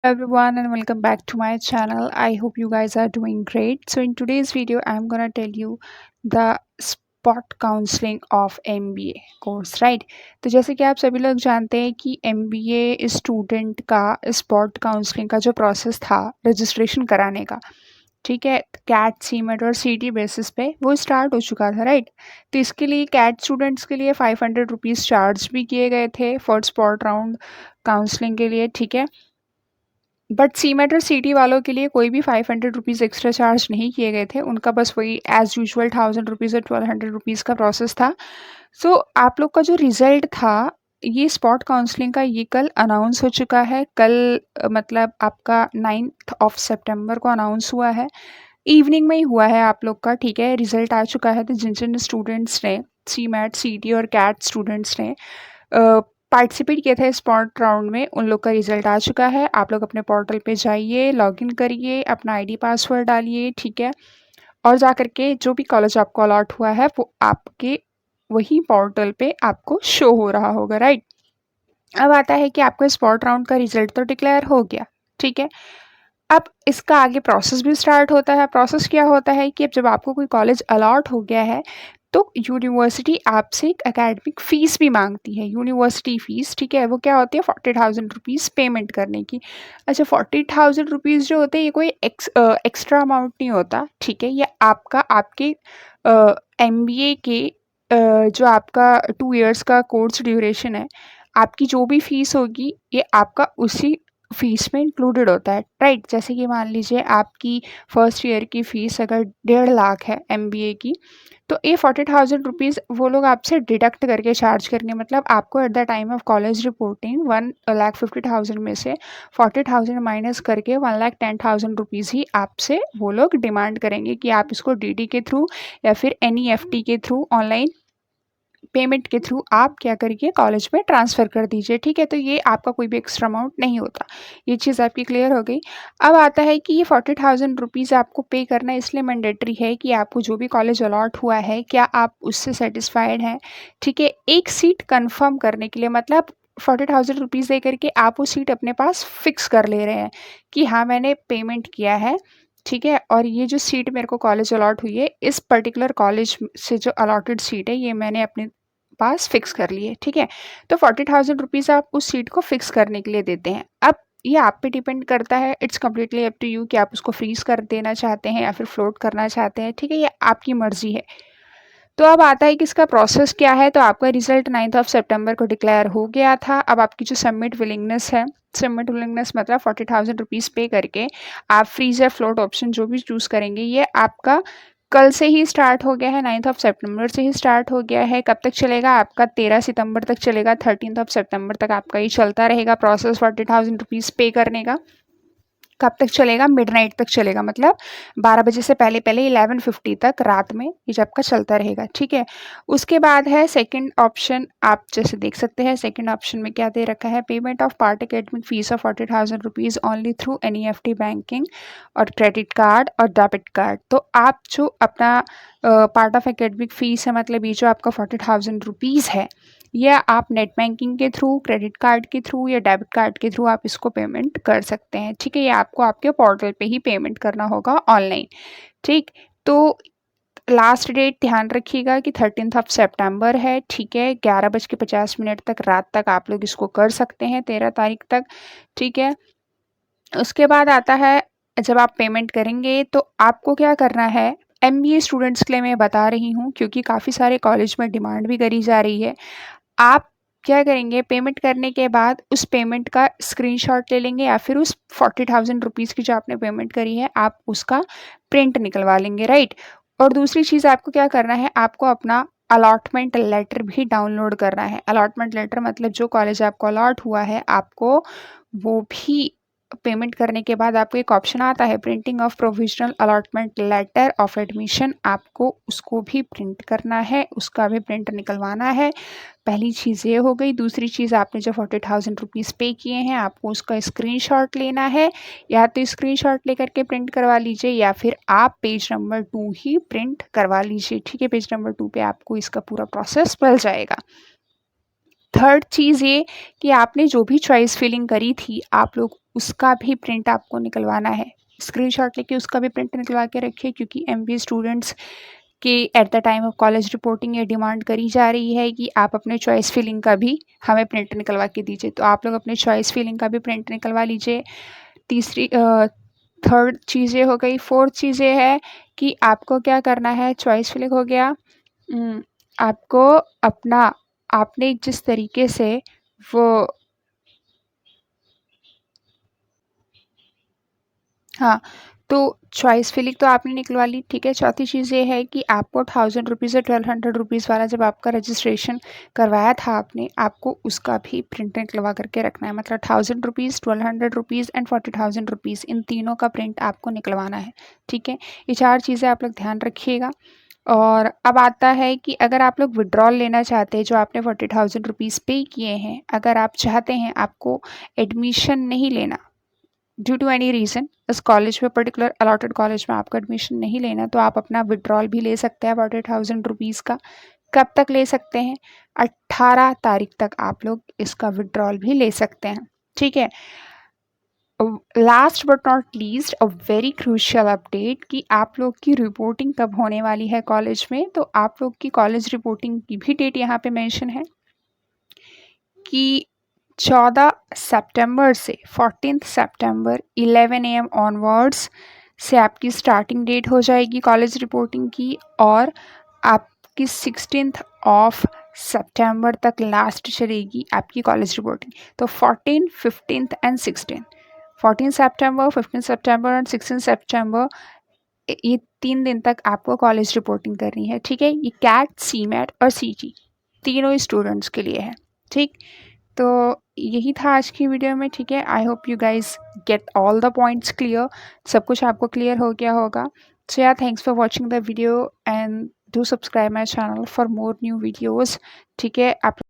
Everyone and welcome back to my channel. I hope you guys are doing great. So in today's video I'm going to tell you the spot counselling of MBA course right. तो जैसे कि आप सभी लोग जानते हैं कि MBA student का स्पॉट काउंसलिंग का जो प्रोसेस था रजिस्ट्रेशन कराने का, ठीक है, कैट सीमेट और सीटी बेसिस पे वो स्टार्ट हो चुका था राइट। तो इसके लिए कैट स्टूडेंट्स के लिए 500 रुपीज़ चार्ज भी किए गए थे फॉर स्पॉट राउंड काउंसलिंग के लिए, ठीक है। बट सीमेट और सीटी वालों के लिए कोई भी 500 रुपीज़ एक्स्ट्रा चार्ज नहीं किए गए थे। उनका बस वही एज़ यूजुअल 1000 रुपीज़ और 1200 रुपीज़ का प्रोसेस था। सो आप लोग का जो रिज़ल्ट था ये स्पॉट काउंसलिंग का ये कल अनाउंस हो चुका है। कल मतलब आपका 9th ऑफ सितंबर को अनाउंस हुआ है। इवनिंग में ही हुआ है आप लोग का, ठीक है। रिज़ल्ट आ चुका है। तो जिन-जिन स्टूडेंट्स ने सीमेट, सीटी और कैट स्टूडेंट्स ने पार्टिसिपेट किया था स्पॉट राउंड में, उन लोग का रिजल्ट आ चुका है। आप लोग अपने पोर्टल पे जाइए, लॉगिन करिए, अपना आईडी पासवर्ड डालिए, ठीक है। और जा कर के जो भी कॉलेज आपको अलॉट हुआ है वो आपके वही पोर्टल पे आपको शो हो रहा होगा राइट। अब आता है कि आपका स्पॉट राउंड का रिजल्ट तो डिक्लेयर हो गया, ठीक है। अब इसका आगे प्रोसेस भी स्टार्ट होता है। प्रोसेस क्या होता है कि अब जब आपको कोई कॉलेज अलॉट हो गया है तो यूनिवर्सिटी आपसे एक एकेडमिक फ़ीस भी मांगती है, यूनिवर्सिटी फ़ीस, ठीक है। वो क्या होती है 40,000 रुपीज़ पेमेंट करने की। अच्छा 40,000 रुपीज़ जो होते हैं ये कोई एक्स्ट्रा अमाउंट नहीं होता, ठीक है। ये आपका आपके MBA के जो आपका 2 इयर्स का कोर्स ड्यूरेशन है, आपकी जो भी फ़ीस होगी ये आपका उसी फ़ीस में इंक्लूडेड होता है राइट। जैसे कि मान लीजिए आपकी फर्स्ट ईयर की फ़ीस अगर 1.5 लाख है MBA की, तो ये 40,000 रुपीज़ वो लोग आपसे डिडक्ट करके चार्ज करेंगे। मतलब आपको at the time of college reporting 1,50,000 में से 40,000 माइनस करके 1,10,000 रुपीज़ ही आपसे वो लोग डिमांड करेंगे कि आप इसको DD के थ्रू या फिर NEFT के थ्रू ऑनलाइन पेमेंट के थ्रू आप क्या करिए कॉलेज में ट्रांसफ़र कर दीजिए, ठीक है। तो ये आपका कोई भी एक्स्ट्रा अमाउंट नहीं होता। ये चीज़ आपकी क्लियर हो गई। अब आता है कि ये 40,000 रुपीज़ आपको पे करना इसलिए मैंडेटरी है कि आपको जो भी कॉलेज अलॉट हुआ है क्या आप उससे सैटिस्फाइड हैं, ठीक है। एक सीट कन्फर्म करने के लिए मतलब 40,000 रुपीज़ दे करके आप वो सीट अपने पास फ़िक्स कर ले रहे हैं कि हाँ मैंने पेमेंट किया है, ठीक है। और ये जो सीट मेरे को कॉलेज अलॉट हुई है इस पर्टिकुलर कॉलेज से जो अलॉटेड सीट है ये मैंने अपने पास फिक्स कर लिए, ठीक है। तो 40,000 रुपीज़ आप उस सीट को फिक्स करने के लिए देते हैं। अब ये आप पे डिपेंड करता है, it's completely up to you कि आप उसको फ्रीज़ कर देना चाहते हैं या फिर फ्लोट करना चाहते हैं, ठीक है। ये आपकी मर्ज़ी है। तो अब आता है कि इसका प्रोसेस क्या है। तो आपका रिजल्ट 9th ऑफ सितंबर को डिक्लेयर हो गया था। अब आपकी जो सबमिट विलिंगनेस है, सबमिट विलिंगनेस मतलब 40,000 रुपीज़ पे करके आप फ्रीज़ या फ्लोट ऑप्शन जो भी चूज़ करेंगे ये आपका कल से ही स्टार्ट हो गया है। 9th ऑफ सितंबर से ही स्टार्ट हो गया है। कब तक चलेगा आपका 13 सितंबर तक चलेगा। 13th ऑफ सितंबर तक आपका ये चलता रहेगा प्रोसेस 40,000 रुपीज़ पे करने का। कब तक चलेगा? मिडनाइट तक चलेगा, मतलब 12 बजे से पहले-पहले 11:50 तक रात में ये जब का चलता रहेगा, ठीक है। उसके बाद है सेकंड ऑप्शन, आप जैसे देख सकते हैं सेकंड ऑप्शन में क्या दे रखा है, payment of part academic fees of 40,000 rupees only through NEFT banking और क्रेडिट कार्ड और डेबिट कार्ड। तो आप जो अपना पार्ट ऑफ एकेडमिक फीस है, मतलब ये जो आपका 40,000 रुपीज़ है, या आप नेट बैंकिंग के थ्रू, क्रेडिट कार्ड के थ्रू या डेबिट कार्ड के थ्रू आप इसको पेमेंट कर सकते हैं, ठीक है। ये आपको आपके पोर्टल पे ही पेमेंट करना होगा ऑनलाइन, ठीक। तो लास्ट डेट ध्यान रखिएगा कि 13th ऑफ सितंबर है, ठीक है। 11:50 तक रात तक आप लोग इसको कर सकते हैं, 13 तारीख तक, ठीक है। उसके बाद आता है जब आप पेमेंट करेंगे तो आपको क्या करना है। MBA स्टूडेंट्स के लिए मैं बता रही हूँ क्योंकि काफ़ी सारे कॉलेज में डिमांड भी करी जा रही है। आप क्या करेंगे, पेमेंट करने के बाद उस पेमेंट का स्क्रीनशॉट ले लेंगे या फिर उस 40,000 रुपीज़ की जो आपने पेमेंट करी है आप उसका प्रिंट निकलवा लेंगे राइट। और दूसरी चीज़ आपको क्या करना है, आपको अपना अलॉटमेंट लेटर भी डाउनलोड करना है। अलॉटमेंट लेटर मतलब जो कॉलेज आपको अलॉट हुआ है आपको वो भी पेमेंट करने के बाद आपको एक ऑप्शन आता है printing of provisional allotment letter of admission, आपको उसको भी प्रिंट करना है, उसका भी प्रिंट निकलवाना है। पहली चीज़ ये हो गई। दूसरी चीज़, आपने जो 40,000 रुपीज़ पे किए हैं आपको उसका स्क्रीनशॉट लेना है, या तो स्क्रीनशॉट लेकर के प्रिंट करवा लीजिए या फिर आप पेज नंबर 2 ही प्रिंट करवा लीजिए, ठीक है। पेज नंबर 2 पे आपको इसका पूरा प्रोसेस मिल जाएगा। थर्ड चीज़ ये कि आपने जो भी चॉइस फिलिंग करी थी आप लोग उसका भी प्रिंट आपको निकलवाना है। स्क्रीनशॉट लेके उसका भी प्रिंट निकलवा के रखिए, क्योंकि एमबीए स्टूडेंट्स कि at the time of college reporting ये डिमांड करी जा रही है कि आप अपने चॉइस फिलिंग का भी हमें प्रिंट निकलवा के दीजिए। तो आप लोग अपने चॉइस फिलिंग का भी प्रिंट निकलवा लीजिए। तीसरी थर्ड चीज़ें हो गई। फोर्थ चीज़ें है कि आपको क्या करना है, चॉइस फिलिंग हो गया। आपको अपना आपने जिस तरीके से वो हाँ, तो चॉइस फिलिंग तो आपने निकलवा ली, ठीक है। चौथी चीज़ ये है कि आपको 1000 रुपीज़ या 1200 रुपीज़ वाला जब आपका रजिस्ट्रेशन करवाया था आपने, आपको उसका भी प्रिंट निकलवा करके रखना है। मतलब 1000 रुपीज़, 1200 रुपीज़ एंड 40,000 रुपीज़, इन तीनों का प्रिंट आपको निकलवाना है, ठीक है। ये 4 चीज़ें आप लोग ध्यान रखिएगा। और अब आता है कि अगर आप लोग विड्रॉल लेना चाहते हैं, जो आपने 40,000 रुपीज़ पे किए हैं, अगर आप चाहते हैं आपको एडमिशन नहीं लेना ड्यू टू एनी रीज़न, इस कॉलेज में पर्टिकुलर अलॉटेड कॉलेज में आपको एडमिशन नहीं लेना, तो आप अपना विड्रॉल भी ले सकते हैं 40,000 रुपीज़ का। कब तक ले सकते हैं? 18 तारीख तक आप लोग इसका विड्रॉल भी ले सकते हैं, ठीक है। Last but not least a very crucial update कि आप लोग की रिपोर्टिंग कब होने वाली है कॉलेज में। तो आप लोग की कॉलेज रिपोर्टिंग की भी डेट यहाँ पे मेंशन है कि 14 सितंबर से 14 सितंबर 11 AM ऑनवर्ड्स से आपकी स्टार्टिंग डेट हो जाएगी कॉलेज रिपोर्टिंग की, और आपकी 16 ऑफ सितंबर तक लास्ट चलेगी आपकी कॉलेज रिपोर्टिंग। तो 14, 15 एंड 16, 14 सितंबर, 15 सितंबर एंड 16 सितंबर, ये 3 दिन तक आपको कॉलेज रिपोर्टिंग करनी है, ठीक है। ये कैट, सीमेट और सीटी तीनों स्टूडेंट्स के लिए है, ठीक। तो यही था आज की वीडियो में, ठीक है। I hope you guys get all the points clear, सब कुछ आपको क्लियर हो गया होगा। सो या thanks for watching the video and do subscribe my channel for more new videos, ठीक है। आप